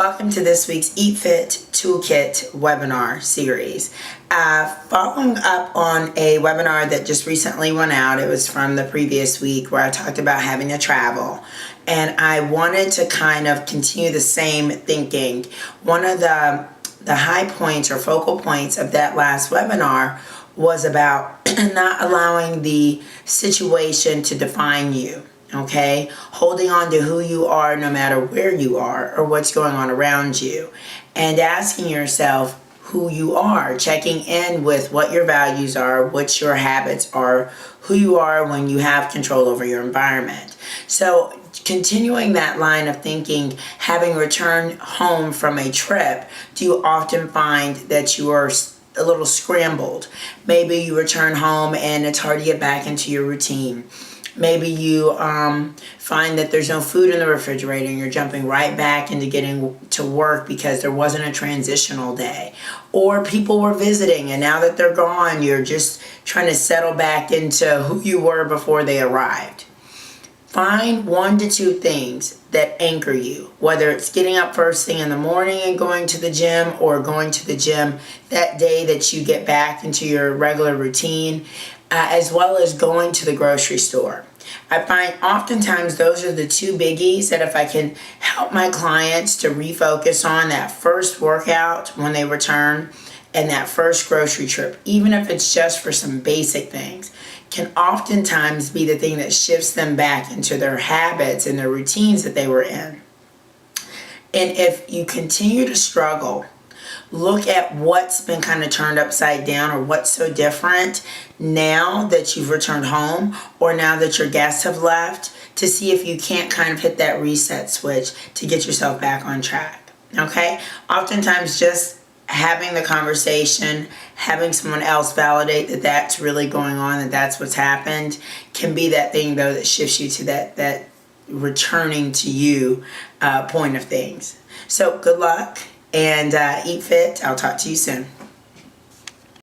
Welcome to this week's Eat Fit Toolkit webinar series. Following up on a webinar that just recently went out. It was from the previous week where I talked about having to travel. And I wanted to kind of continue the same thinking. One of the high points or focal points of that last webinar was about not allowing the situation to define you. Okay, holding on to who you are no matter where you are or what's going on around you, and asking yourself who you are, checking in with what your values are, what your habits are, who you are when you have control over your environment. So continuing that line of thinking, having returned home from a trip, do you often find that you are a little scrambled? Maybe you return home and it's hard to get back into your routine. Maybe you find that there's no food in the refrigerator and you're jumping right back into getting to work because there wasn't a transitional day. Or people were visiting and now that they're gone, you're just trying to settle back into who you were before they arrived. Find 1 to 2 things that anchor you, whether it's getting up first thing in the morning and going to the gym, or going to the gym that day that you get back into your regular routine, as well as going to the grocery store. I find oftentimes those are the 2 biggies that if I can help my clients to refocus on that first workout when they return and that first grocery trip, even if it's just for some basic things, can oftentimes be the thing that shifts them back into their habits and their routines that they were in. And if you continue to struggle, look at what's been kind of turned upside down or what's so different now that you've returned home or now that your guests have left, to see if you can't kind of hit that reset switch to get yourself back on track. Okay? Oftentimes just having the conversation, having someone else validate that that's really going on, that that's what's happened, can be that thing though that shifts you to that returning to you point of things. So good luck and eat fit. I'll talk to you soon.